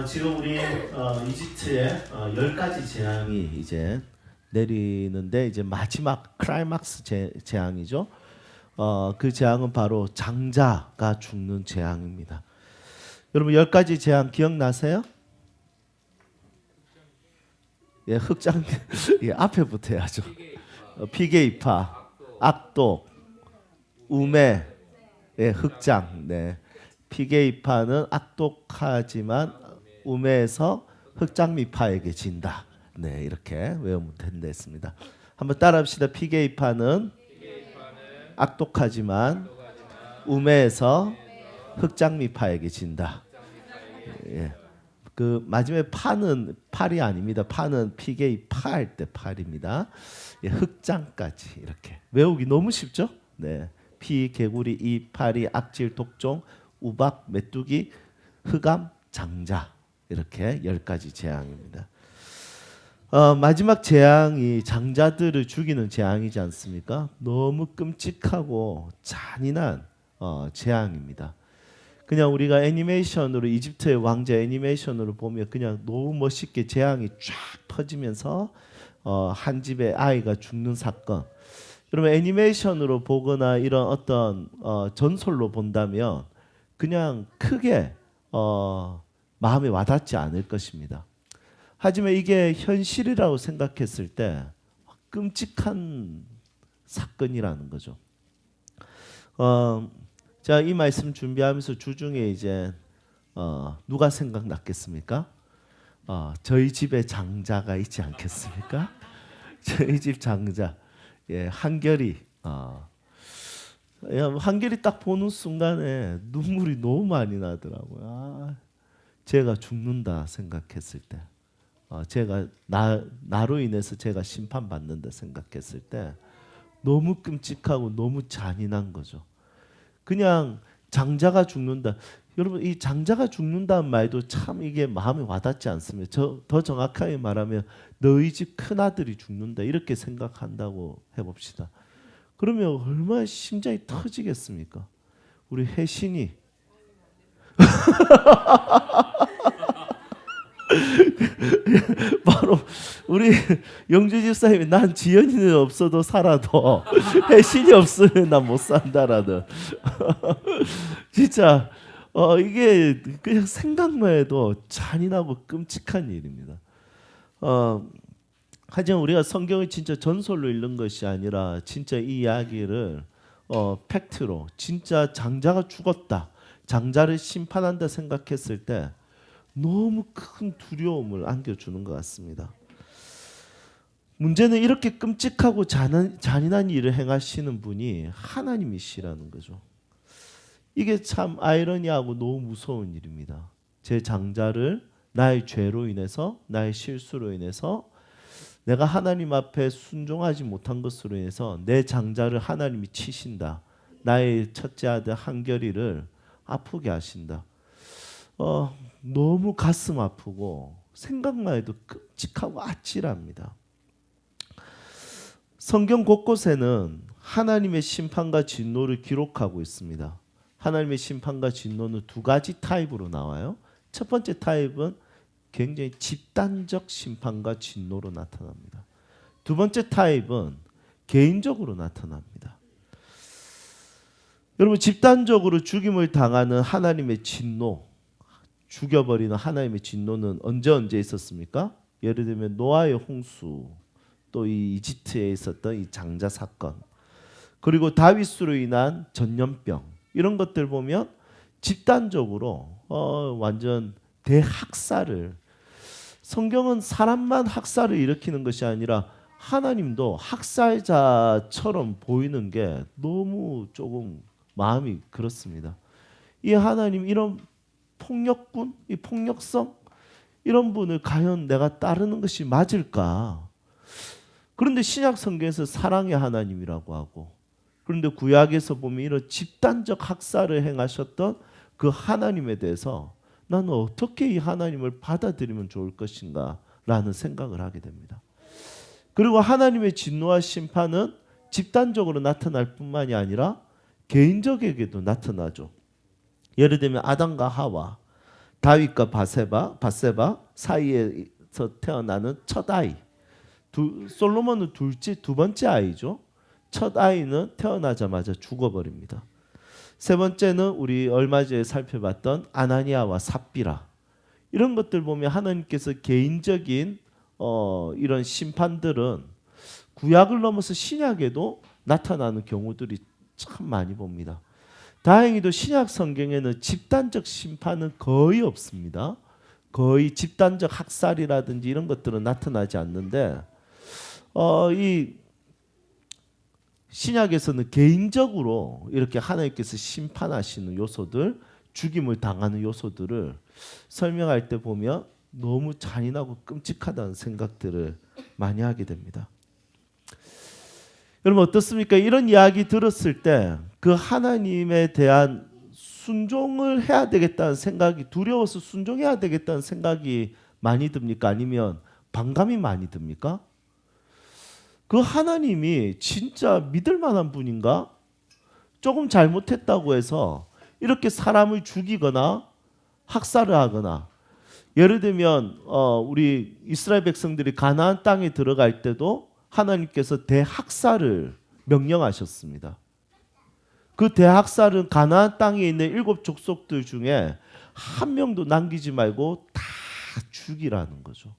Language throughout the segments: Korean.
지금 우리 이집트에 10가지 재앙이 이제 내리는데 이제 마지막 클라이막스 재앙이죠. 그 재앙은 바로 장자가 죽는 재앙입니다. 여러분 10가지 재앙 기억나세요? 예, 흑장 예, 앞에부터 해야죠. 피게이파, 악독, 우매, 예, 흑장. 네. 피게이파는 악독하지만 우매에서 흑장미파에게 진다. 네, 이렇게 외우면 된다했습니다. 한번 따라합시다. 피게이파는 악독하지만 우매에서 흑장미파에게 진다. 예. 그 마지막에 파는 팔이 아닙니다. 파는 피게이파 할 때 팔입니다. 예, 흑장까지 이렇게 외우기 너무 쉽죠? 네. 피, 개구리, 이, 파리, 악질, 독종, 우박, 메뚜기, 흑암, 장자 이렇게 10가지 재앙입니다. 마지막 재앙이 장자들을 죽이는 재앙이지 않습니까? 너무 끔찍하고 잔인한 재앙입니다. 그냥 우리가 애니메이션으로 이집트의 왕자 애니메이션으로 보면 그냥 너무 멋있게 재앙이 쫙 퍼지면서 한 집의 아이가 죽는 사건. 여러분 애니메이션으로 보거나 이런 어떤 전설로 본다면 그냥 크게 마음에 와닿지 않을 것입니다. 하지만 이게 현실이라고 생각했을 때 끔찍한 사건이라는 거죠. 자, 이 말씀 준비하면서 주중에 이제 누가 생각났겠습니까? 저희 집에 장자가 있지 않겠습니까? 저희 집 장자, 예, 한결이. 한결이 딱 보는 순간에 눈물이 너무 많이 나더라고요. 제가 죽는다 생각했을 때, 제가 나로 인해서 제가 심판받는다 생각했을 때 너무 끔찍하고 너무 잔인한 거죠. 그냥 장자가 죽는다. 여러분 이 장자가 죽는다는 말도 참 이게 마음에 와닿지 않습니다. 더 정확하게 말하면 너희 집 큰아들이 죽는다 이렇게 생각한다고 해봅시다. 그러면 얼마나 심장이 터지겠습니까? 우리 혜신이 바로 우리 영주 집사님이 난 지연이는 없어도 살아도 혜신이 없으면 난 못 산다라는 진짜 이게 그냥 생각만 해도 잔인하고 끔찍한 일입니다. 하지만 우리가 성경을 진짜 전설로 읽는 것이 아니라 진짜 이 이야기를 팩트로 진짜 장자가 죽었다, 장자를 심판한다 생각했을 때 너무 큰 두려움을 안겨주는 것 같습니다. 문제는 이렇게 끔찍하고 잔인한 일을 행하시는 분이 하나님이시라는 거죠. 이게 참 아이러니하고 너무 무서운 일입니다. 제 장자를 나의 죄로 인해서, 나의 실수로 인해서, 내가 하나님 앞에 순종하지 못한 것으로 인해서 내 장자를 하나님이 치신다. 나의 첫째 아들 한결이를 아프게 하신다. 너무 가슴 아프고 생각만 해도 끔찍하고 아찔합니다. 성경 곳곳에는 하나님의 심판과 진노를 기록하고 있습니다. 하나님의 심판과 진노는 두 가지 타입으로 나와요. 첫 번째 타입은 굉장히 집단적 심판과 진노로 나타납니다. 두 번째 타입은 개인적으로 나타납니다. 여러분 집단적으로 죽임을 당하는 하나님의 진노, 죽여버리는 하나님의 진노는 언제 있었습니까? 예를 들면 노아의 홍수, 또 이 이집트에 있었던 이 장자 사건, 그리고 다윗으로 인한 전염병, 이런 것들 보면 집단적으로 완전 대학살을, 성경은 사람만 학살을 일으키는 것이 아니라 하나님도 학살자처럼 보이는 게 너무 조금 마음이 그렇습니다. 이 하나님 이런 폭력군, 이 폭력성, 이런 분을 과연 내가 따르는 것이 맞을까? 그런데 신약 성경에서 사랑의 하나님이라고 하고, 그런데 구약에서 보면 이런 집단적 학살을 행하셨던 그 하나님에 대해서 나는 어떻게 이 하나님을 받아들이면 좋을 것인가 라는 생각을 하게 됩니다. 그리고 하나님의 진노와 심판은 집단적으로 나타날 뿐만이 아니라 개인적에게도 나타나죠. 예를 들면 아담과 하와, 다윗과 바세바 사이에서 태어나는 첫 아이. 솔로몬은 두 번째 아이죠. 첫 아이는 태어나자마자 죽어버립니다. 세 번째는 우리 얼마 전에 살펴봤던 아나니아와 삽비라. 이런 것들 보면 하나님께서 개인적인 이런 심판들은 구약을 넘어서 신약에도 나타나는 경우들이 참 많이 봅니다. 다행히도 신약 성경에는 집단적 심판은 거의 없습니다. 거의 집단적 학살이라든지 이런 것들은 나타나지 않는데 이 신약에서는 개인적으로 이렇게 하나님께서 심판하시는 요소들, 죽임을 당하는 요소들을 설명할 때 보면 너무 잔인하고 끔찍하다는 생각들을 많이 하게 됩니다. 여러분 어떻습니까? 이런 이야기 들었을 때 그 하나님에 대한 순종을 해야 되겠다는 생각이, 두려워서 순종해야 되겠다는 생각이 많이 듭니까? 아니면 반감이 많이 듭니까? 그 하나님이 진짜 믿을 만한 분인가? 조금 잘못했다고 해서 이렇게 사람을 죽이거나 학살을 하거나, 예를 들면 우리 이스라엘 백성들이 가나안 땅에 들어갈 때도 하나님께서 대학살을 명령하셨습니다. 그 대학살은 가나안 땅에 있는 7 족속들 중에 한 명도 남기지 말고 다 죽이라는 거죠.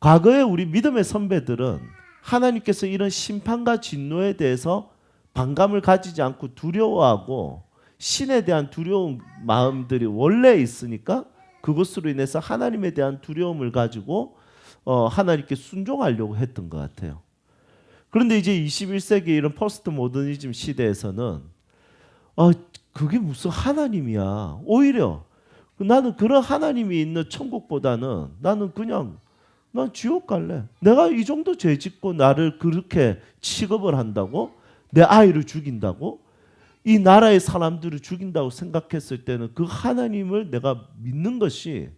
과거에 우리 믿음의 선배들은 하나님께서 이런 심판과 진노에 대해서 반감을 가지지 않고 두려워하고 신에 대한 두려운 마음들이 원래 있으니까 그것으로 인해서 하나님에 대한 두려움을 가지고 하나님께 순종하려고 했던 것 같아요. 그런데 이제 21세기 이런 포스트 모더니즘 시대에서는 그게 무슨 하나님이야. 오히려 나는 그런 하나님이 있는 천국보다는 나는 그냥 난 지옥 갈래. 내가 이 정도 죄 짓고 나를 그렇게 취급을 한다고? 내 아이를 죽인다고? 이 나라의 사람들을 죽인다고 생각했을 때는 그 하나님을 내가 믿는 것이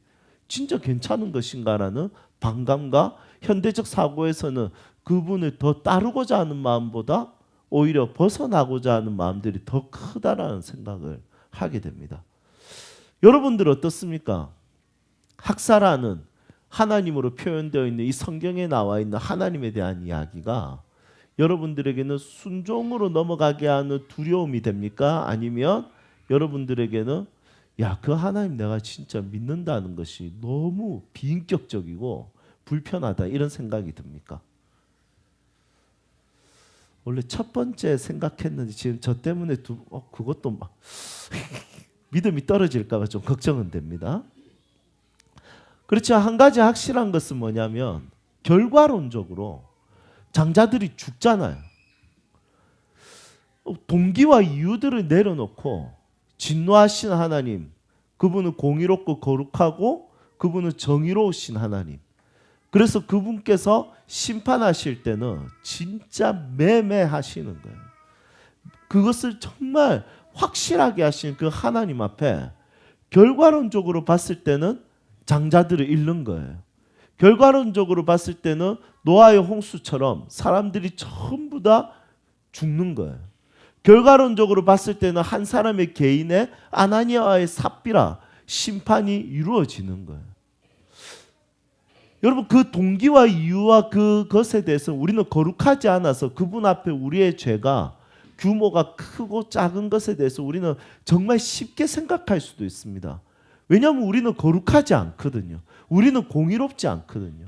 진짜 괜찮은 것인가라는 반감과 현대적 사고에서는 그분을 더 따르고자 하는 마음보다 오히려 벗어나고자 하는 마음들이 더 크다라는 생각을 하게 됩니다. 여러분들 어떻습니까? 학살하는 하나님으로 표현되어 있는 이 성경에 나와 있는 하나님에 대한 이야기가 여러분들에게는 순종으로 넘어가게 하는 두려움이 됩니까? 아니면 여러분들에게는 야, 그 하나님 내가 진짜 믿는다는 것이 너무 비인격적이고 불편하다 이런 생각이 듭니까? 원래 첫 번째 생각했는데 지금 저 때문에 그것도 막 믿음이 떨어질까 봐 좀 걱정은 됩니다. 그렇죠. 한 가지 확실한 것은 뭐냐면 결과론적으로 장자들이 죽잖아요. 동기와 이유들을 내려놓고 진노하신 하나님, 그분은 공의롭고 거룩하고 그분은 정의로우신 하나님. 그래서 그분께서 심판하실 때는 진짜 매매하시는 거예요. 그것을 정말 확실하게 하신 그 하나님 앞에 결과론적으로 봤을 때는 장자들을 잃는 거예요. 결과론적으로 봤을 때는 노아의 홍수처럼 사람들이 전부 다 죽는 거예요. 결과론적으로 봤을 때는 한 사람의 개인의 아나니아와의 삽비라 심판이 이루어지는 거예요. 여러분 그 동기와 이유와 그것에 대해서 우리는 거룩하지 않아서 그분 앞에 우리의 죄가 규모가 크고 작은 것에 대해서 우리는 정말 쉽게 생각할 수도 있습니다. 왜냐하면 우리는 거룩하지 않거든요. 우리는 공의롭지 않거든요.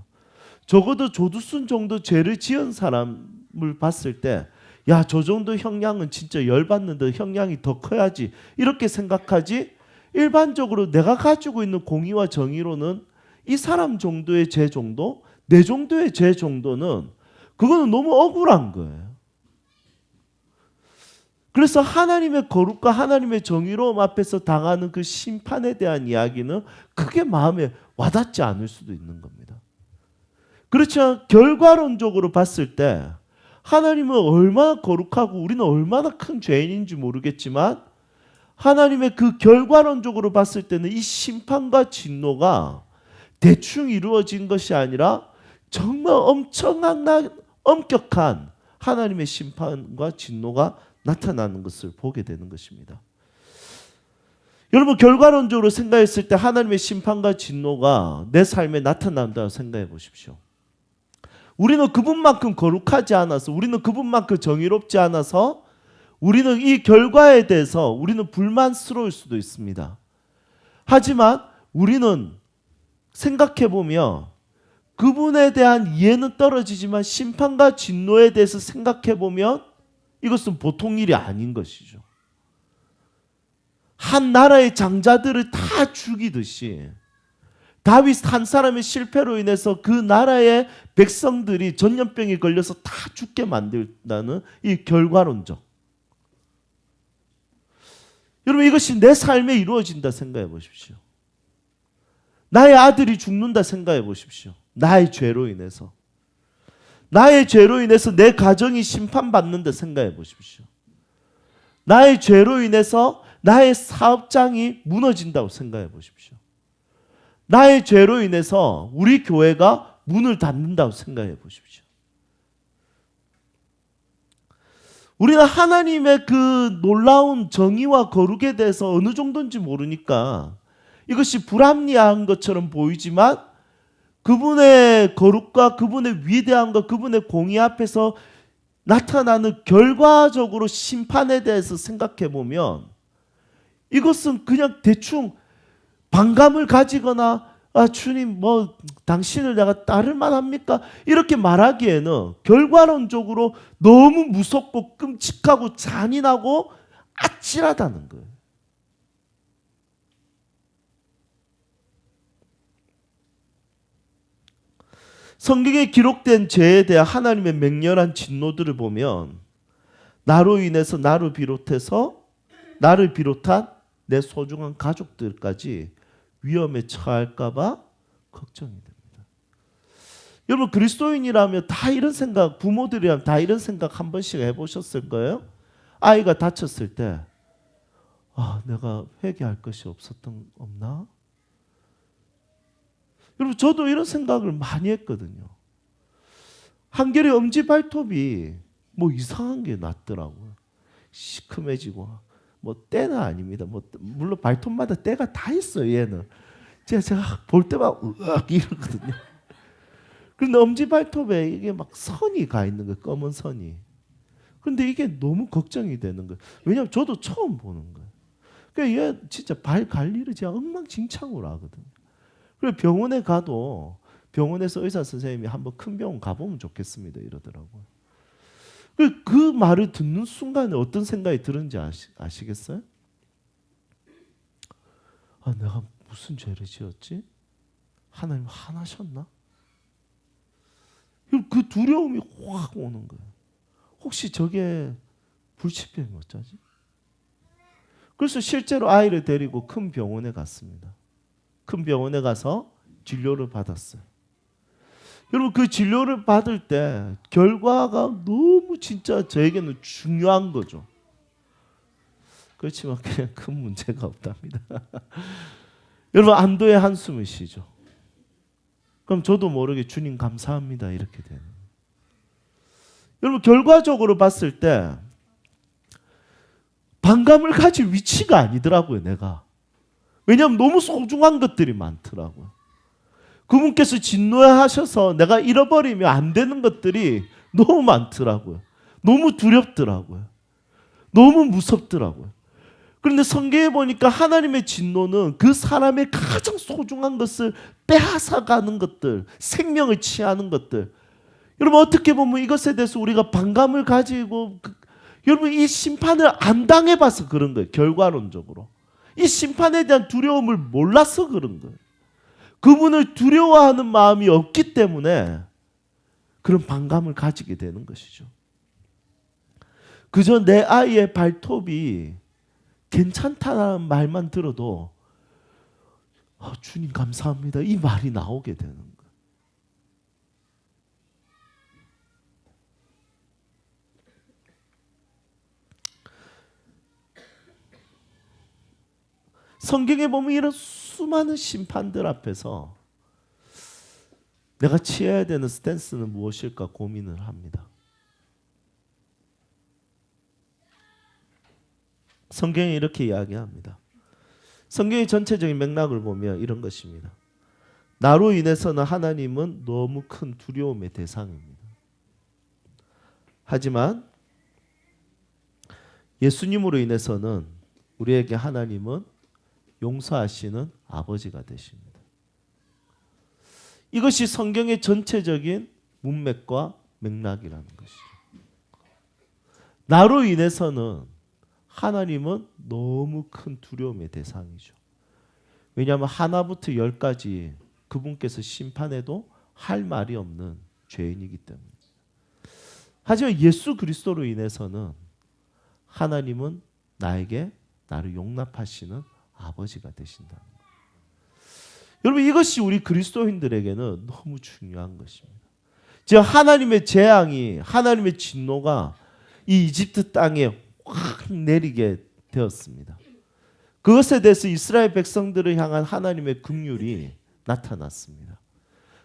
적어도 조두순 정도 죄를 지은 사람을 봤을 때 야, 저 정도 형량은 진짜 열받는데 형량이 더 커야지 이렇게 생각하지, 일반적으로 내가 가지고 있는 공의와 정의로는 이 사람 정도의 죄 정도, 내 정도의 죄 정도는 그거는 너무 억울한 거예요. 그래서 하나님의 거룩과 하나님의 정의로움 앞에서 당하는 그 심판에 대한 이야기는 크게 마음에 와닿지 않을 수도 있는 겁니다. 그렇죠. 결과론적으로 봤을 때 하나님은 얼마나 거룩하고 우리는 얼마나 큰 죄인인지 모르겠지만 하나님의 그 결과론적으로 봤을 때는 이 심판과 진노가 대충 이루어진 것이 아니라 정말 엄격한 하나님의 심판과 진노가 나타나는 것을 보게 되는 것입니다. 여러분 결과론적으로 생각했을 때 하나님의 심판과 진노가 내 삶에 나타난다고 생각해 보십시오. 우리는 그분만큼 거룩하지 않아서, 우리는 그분만큼 정의롭지 않아서 우리는 이 결과에 대해서 우리는 불만스러울 수도 있습니다. 하지만 우리는 생각해 보면 그분에 대한 이해는 떨어지지만 심판과 진노에 대해서 생각해 보면 이것은 보통 일이 아닌 것이죠. 한 나라의 장자들을 다 죽이듯이 다윗 한 사람의 실패로 인해서 그 나라의 백성들이 전염병에 걸려서 다 죽게 만든다는 이 결과론적. 여러분 이것이 내 삶에 이루어진다 생각해 보십시오. 나의 아들이 죽는다 생각해 보십시오. 나의 죄로 인해서. 나의 죄로 인해서 내 가정이 심판받는다 생각해 보십시오. 나의 죄로 인해서 나의 사업장이 무너진다고 생각해 보십시오. 나의 죄로 인해서 우리 교회가 문을 닫는다고 생각해 보십시오. 우리는 하나님의 그 놀라운 정의와 거룩에 대해서 어느 정도인지 모르니까 이것이 불합리한 것처럼 보이지만 그분의 거룩과 그분의 위대함과 그분의 공의 앞에서 나타나는 결과적으로 심판에 대해서 생각해 보면 이것은 그냥 대충 반감을 가지거나 주님 뭐 당신을 내가 따를 만합니까? 이렇게 말하기에는 결과론적으로 너무 무섭고 끔찍하고 잔인하고 아찔하다는 거예요. 성경에 기록된 죄에 대한 하나님의 맹렬한 진노들을 보면 나로 인해서 나를 비롯한 내 소중한 가족들까지 위험에 처할까 봐 걱정이 됩니다. 여러분 그리스도인이라면 다 이런 생각, 부모들이라면 다 이런 생각 한 번씩 해보셨을 거예요. 아이가 다쳤을 때 내가 회개할 것이 없나? 여러분 저도 이런 생각을 많이 했거든요. 한결에 엄지발톱이 뭐 이상한 게 났더라고요. 시큼해지고 뭐 때는 아닙니다. 뭐 물론 발톱마다 때가 다 있어요. 얘는 제가 볼 때만 으악 이러거든요. 그런데 엄지발톱에 이게 막 선이 가 있는 거예요. 검은 선이. 그런데 이게 너무 걱정이 되는 거예요. 왜냐하면 저도 처음 보는 거예요. 그러니까 얘 진짜 발 관리를 제가 엉망진창으로 하거든요. 그래서 병원에 가도 병원에서 의사 선생님이 한번 큰 병원 가보면 좋겠습니다 이러더라고요. 그 말을 듣는 순간에 어떤 생각이 드는지 아시겠어요? 내가 무슨 죄를 지었지? 하나님 화나셨나? 그 두려움이 확 오는 거예요. 혹시 저게 불치병이 어쩌지? 그래서 실제로 아이를 데리고 큰 병원에 갔습니다. 큰 병원에 가서 진료를 받았어요. 여러분 그 진료를 받을 때 결과가 너무 진짜 저에게는 중요한 거죠. 그렇지만 그냥 큰 문제가 없답니다. 여러분 안도의 한숨을 쉬죠. 그럼 저도 모르게 주님 감사합니다 이렇게 되는 거예요. 여러분 결과적으로 봤을 때 반감을 가질 위치가 아니더라고요 내가. 왜냐하면 너무 소중한 것들이 많더라고요. 그분께서 진노하셔서 내가 잃어버리면 안 되는 것들이 너무 많더라고요. 너무 두렵더라고요. 너무 무섭더라고요. 그런데 성경에 보니까 하나님의 진노는 그 사람의 가장 소중한 것을 빼앗아가는 것들, 생명을 취하는 것들. 여러분 어떻게 보면 이것에 대해서 우리가 반감을 가지고 여러분 이 심판을 안 당해봐서 그런 거예요. 결과론적으로. 이 심판에 대한 두려움을 몰라서 그런 거예요. 그분을 두려워하는 마음이 없기 때문에 그런 반감을 가지게 되는 것이죠. 그저 내 아이의 발톱이 괜찮다는 말만 들어도 주님 감사합니다 이 말이 나오게 되는 거예요. 성경에 보면 이런 수많은 심판들 앞에서 내가 취해야 되는 스탠스는 무엇일까 고민을 합니다. 성경이 이렇게 이야기합니다. 성경의 전체적인 맥락을 보면 이런 것입니다. 나로 인해서는 하나님은 너무 큰 두려움의 대상입니다. 하지만 예수님으로 인해서는 우리에게 하나님은 용서하시는 아버지가 되십니다. 이것이 성경의 전체적인 문맥과 맥락이라는 것이죠. 나로 인해서는 하나님은 너무 큰 두려움의 대상이죠. 왜냐하면 하나부터 열까지 그분께서 심판해도 할 말이 없는 죄인이기 때문에. 하지만 예수 그리스도로 인해서는 하나님은 나를 용납하시는 아버지가 되신다는 거예요. 여러분, 이것이 우리 그리스도인들에게는 너무 중요한 것입니다. 즉 하나님의 재앙이, 하나님의 진노가 이 이집트 땅에 확 내리게 되었습니다. 그것에 대해서 이스라엘 백성들을 향한 하나님의 긍휼이 나타났습니다.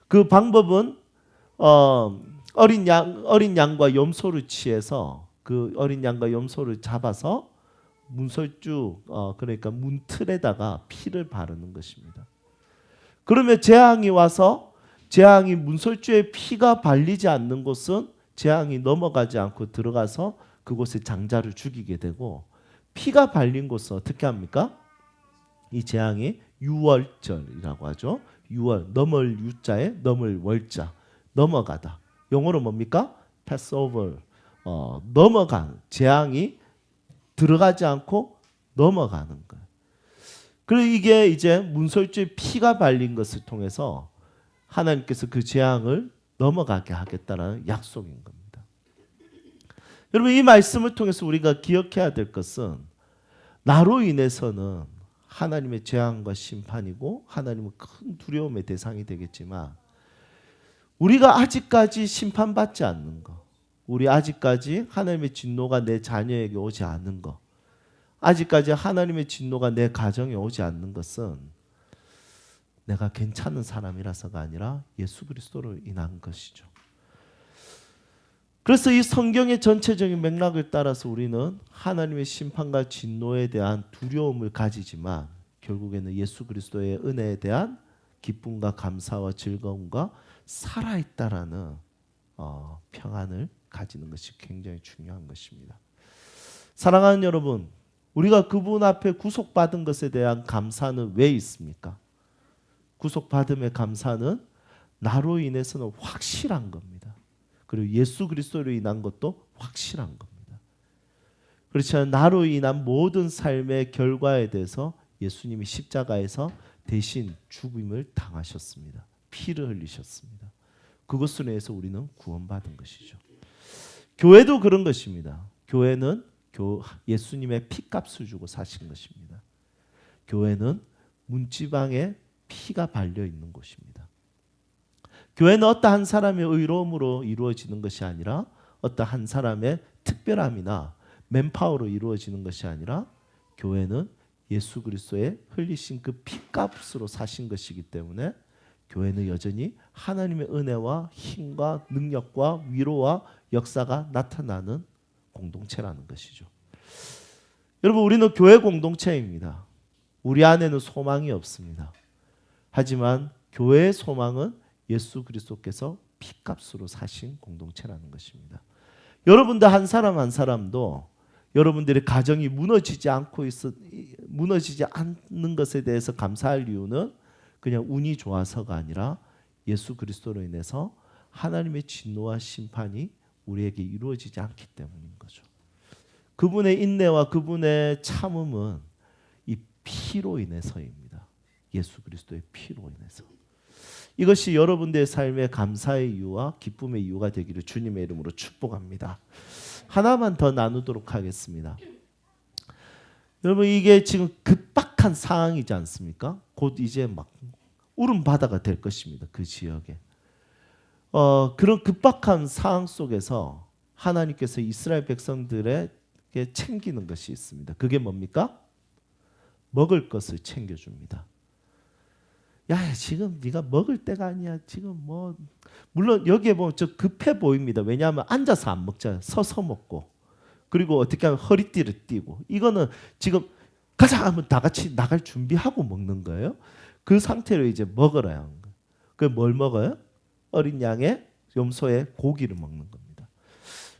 그 방법은 어린 양과 염소를 취해서 그 어린 양과 염소를 잡아서 문설주 그러니까 문틀에다가 피를 바르는 것입니다. 그러면 재앙이 와서 재앙이 문설주에 피가 발리지 않는 곳은 재앙이 넘어가지 않고 들어가서 그곳에 장자를 죽이게 되고, 피가 발린 곳은 어떻게 합니까? 이 재앙이 유월절이라고 하죠. 유월, 넘을 유자에 넘을 월자, 넘어가다. 영어로 뭡니까? Passover. 넘어간, 재앙이 들어가지 않고 넘어가는 거예요. 그리고 이게 이제 문설주에 피가 발린 것을 통해서 하나님께서 그 재앙을 넘어가게 하겠다는 약속인 겁니다. 여러분, 이 말씀을 통해서 우리가 기억해야 될 것은 나로 인해서는 하나님의 재앙과 심판이고 하나님은 큰 두려움의 대상이 되겠지만, 우리가 아직까지 심판받지 않는 것, 우리 아직까지 하나님의 진노가 내 자녀에게 오지 않는 것, 아직까지 하나님의 진노가 내 가정에 오지 않는 것은 내가 괜찮은 사람이라서가 아니라 예수 그리스도로 인한 것이죠. 그래서 이 성경의 전체적인 맥락을 따라서 우리는 하나님의 심판과 진노에 대한 두려움을 가지지만 결국에는 예수 그리스도의 은혜에 대한 기쁨과 감사와 즐거움과 살아있다라는 평안을 가지는 것이 굉장히 중요한 것입니다. 사랑하는 여러분, 우리가 그분 앞에 구속받은 것에 대한 감사는 왜 있습니까? 구속받음의 감사는 나로 인해서는 확실한 겁니다. 그리고 예수 그리스도로 인한 것도 확실한 겁니다. 그렇지 않은 나로 인한 모든 삶의 결과에 대해서 예수님이 십자가에서 대신 죽음을 당하셨습니다. 피를 흘리셨습니다. 그것으로 인해서 우리는 구원받은 것이죠. 교회도 그런 것입니다. 교회는 예수님의 피값을 주고 사신 것입니다. 교회는 문지방에 피가 발려 있는 곳입니다. 교회는 어떠한 사람의 의로움으로 이루어지는 것이 아니라 어떠한 사람의 특별함이나 맨파워로 이루어지는 것이 아니라 교회는 예수 그리스도의 흘리신 그 피값으로 사신 것이기 때문에 교회는 여전히 하나님의 은혜와 힘과 능력과 위로와 역사가 나타나는 공동체라는 것이죠. 여러분, 우리는 교회 공동체입니다. 우리 안에는 소망이 없습니다. 하지만 교회의 소망은 예수 그리스도께서 피값으로 사신 공동체라는 것입니다. 여러분들 한 사람 한 사람도 여러분들의 가정이 무너지지 않는 것에 대해서 감사할 이유는 그냥 운이 좋아서가 아니라 예수 그리스도로 인해서 하나님의 진노와 심판이 우리에게 이루어지지 않기 때문인 거죠. 그분의 인내와 그분의 참음은 이 피로 인해서입니다. 예수 그리스도의 피로 인해서. 이것이 여러분들의 삶의 감사의 이유와 기쁨의 이유가 되기를 주님의 이름으로 축복합니다. 하나만 더 나누도록 하겠습니다. 여러분, 이게 지금 급박한 상황이지 않습니까? 곧 이제 막 울음 바다가 될 것입니다. 그 지역에. 그런 급박한 상황 속에서 하나님께서 이스라엘 백성들에게 챙기는 것이 있습니다. 그게 뭡니까? 먹을 것을 챙겨줍니다. 야, 지금 네가 먹을 때가 아니야. 지금 뭐 물론 여기에 보면 좀 급해 보입니다. 왜냐하면 앉아서 안 먹잖아요. 서서 먹고, 그리고 어떻게 하면 허리띠를 띠고, 이거는 지금 가자 하면 다 같이 나갈 준비하고 먹는 거예요. 그 상태로 이제 먹으라 하는 거예요. 그 뭘 먹어요? 어린 양의 염소의 고기를 먹는 겁니다.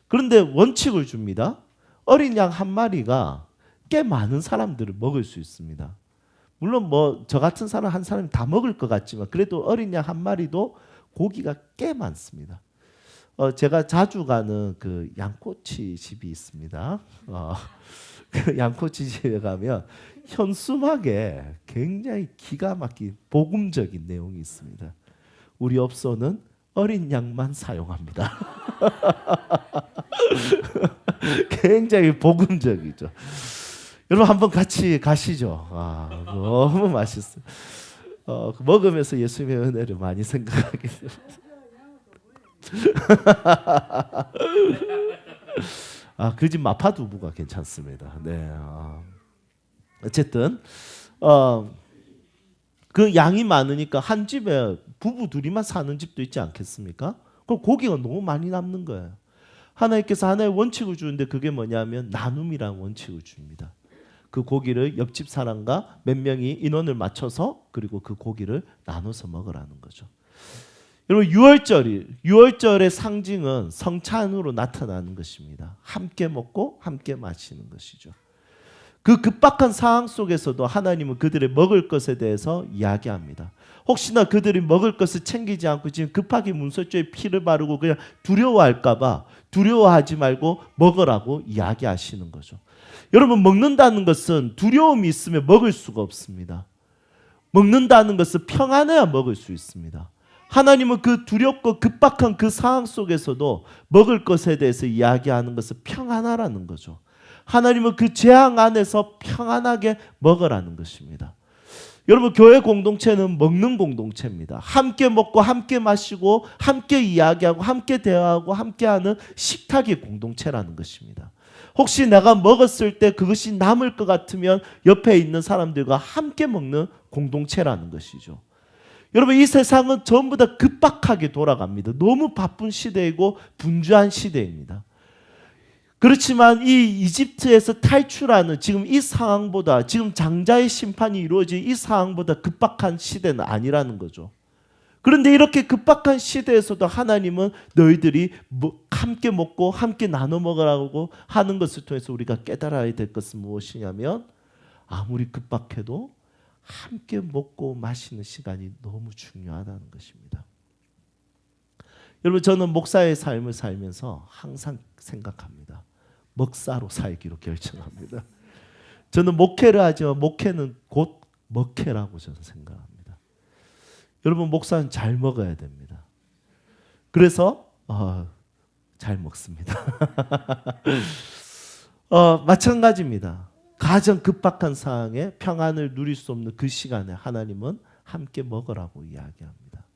그런데 원칙을 줍니다. 어린 양 한 마리가 꽤 많은 사람들을 먹을 수 있습니다. 물론 뭐 저 같은 사람 한 사람이 다 먹을 것 같지만 그래도 어린 양 한 마리도 고기가 꽤 많습니다. 제가 자주 가는 그 양꼬치 집이 있습니다. 그 양꼬치 집에 가면 현수막에 굉장히 기가 막힌 복음적인 내용이 있습니다. 우리 업소는 어린 양만 사용합니다. 굉장히 복음적이죠. 여러분 한번 같이 가시죠. 너무 맛있어요. 먹으면서 예수님의 은혜를 많이 생각하게 됩니다. 그 집 마파두부가 괜찮습니다. 네. 어쨌든 그 양이 많으니까 한 집에 부부 둘이만 사는 집도 있지 않겠습니까? 그럼 고기가 너무 많이 남는 거예요. 하나님께서 하나의 원칙을 주는데 그게 뭐냐면 나눔이라는 원칙을 줍니다. 그 고기를 옆집 사람과 몇 명이 인원을 맞춰서 그리고 그 고기를 나눠서 먹으라는 거죠. 여러분 6월절의 상징은 성찬으로 나타나는 것입니다. 함께 먹고 함께 마시는 것이죠. 그 급박한 상황 속에서도 하나님은 그들의 먹을 것에 대해서 이야기합니다. 혹시나 그들이 먹을 것을 챙기지 않고 지금 급하게 문설주에 피를 바르고 그냥 두려워할까 봐 두려워하지 말고 먹으라고 이야기하시는 거죠. 여러분 먹는다는 것은 두려움이 있으면 먹을 수가 없습니다. 먹는다는 것은 평안해야 먹을 수 있습니다. 하나님은 그 두렵고 급박한 그 상황 속에서도 먹을 것에 대해서 이야기하는 것은 평안하라는 거죠. 하나님은 그 재앙 안에서 평안하게 먹으라는 것입니다. 여러분 교회 공동체는 먹는 공동체입니다. 함께 먹고 함께 마시고 함께 이야기하고 함께 대화하고 함께하는 식탁의 공동체라는 것입니다. 혹시 내가 먹었을 때 그것이 남을 것 같으면 옆에 있는 사람들과 함께 먹는 공동체라는 것이죠. 여러분 이 세상은 전부 다 급박하게 돌아갑니다. 너무 바쁜 시대이고 분주한 시대입니다. 그렇지만 이 이집트에서 탈출하는 지금 이 상황보다 지금 장자의 심판이 이루어진 이 상황보다 급박한 시대는 아니라는 거죠. 그런데 이렇게 급박한 시대에서도 하나님은 너희들이 함께 먹고 함께 나눠 먹으라고 하는 것을 통해서 우리가 깨달아야 될 것은 무엇이냐면 아무리 급박해도 함께 먹고 마시는 시간이 너무 중요하다는 것입니다. 여러분 저는 목사의 삶을 살면서 항상 생각합니다. 먹사로 살기로 결정합니다. 저는 목회를 하지만 목회는 곧 먹회라고 저는 생각합니다. 여러분 목사는 잘 먹어야 됩니다. 그래서 잘 먹습니다. 마찬가지입니다. 가장 급박한 상황에 평안을 누릴 수 없는 그 시간에 하나님은 함께 먹으라고 이야기합니다.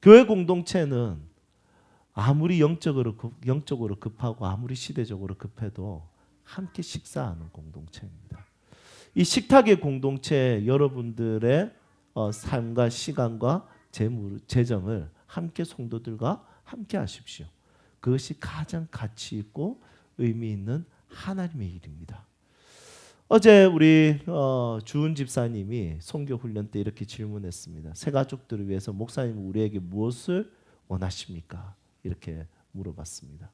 교회 공동체는 아무리 영적으로 급하고 아무리 시대적으로 급해도 함께 식사하는 공동체입니다. 이 식탁의 공동체 여러분들의 삶과 시간과 재정을 함께 성도들과 함께 하십시오. 그것이 가장 가치 있고 의미 있는 하나님의 일입니다. 어제 우리 주은 집사님이 선교 훈련 때 이렇게 질문했습니다. 새 가족들을 위해서 목사님 우리에게 무엇을 원하십니까? 이렇게 물어봤습니다.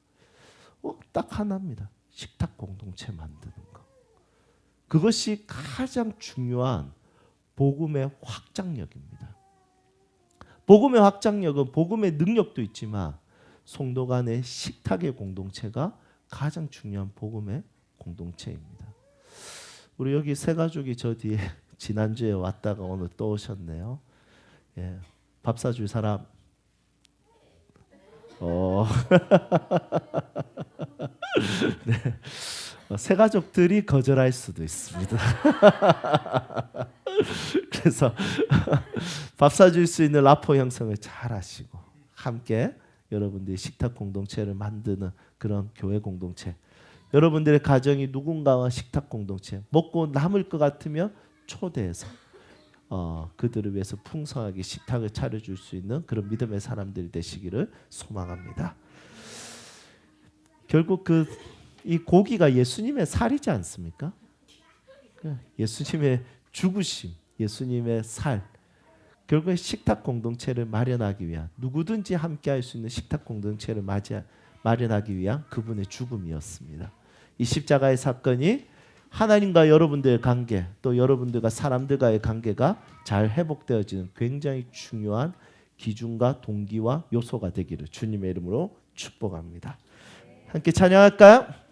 딱 하나입니다. 식탁 공동체 만드는 거. 그것이 가장 중요한 복음의 확장력입니다. 복음의 확장력은 복음의 능력도 있지만 성도 간의 식탁의 공동체가 가장 중요한 복음의 공동체입니다. 우리 여기 세 가족이 저 뒤에 지난주에 왔다가 오늘 또 오셨네요. 예, 밥 사줄 사람. 네. 새 가족들이 거절할 수도 있습니다. 그래서 밥 사줄 수 있는 라포 형성을 잘 하시고 함께 여러분들이 식탁 공동체를 만드는 그런 교회 공동체. 여러분들의 가정이 누군가와 식탁 공동체 먹고 남을 것 같으면 초대해서 그들을 위해서 풍성하게 식탁을 차려줄 수 있는 그런 믿음의 사람들이 되시기를 소망합니다. 결국 이 고기가 예수님의 살이지 않습니까? 예수님의 죽으심, 예수님의 살, 결국에 식탁 공동체를 마련하기 위한, 누구든지 함께할 수 있는 식탁 공동체를 마련하기 위한 그분의 죽음이었습니다. 이 십자가의 사건이 하나님과 여러분들의 관계, 또 여러분들과 사람들과의 관계가 잘 회복되어지는 굉장히 중요한 기준과 동기와 요소가 되기를 주님의 이름으로 축복합니다. 함께 찬양할까요?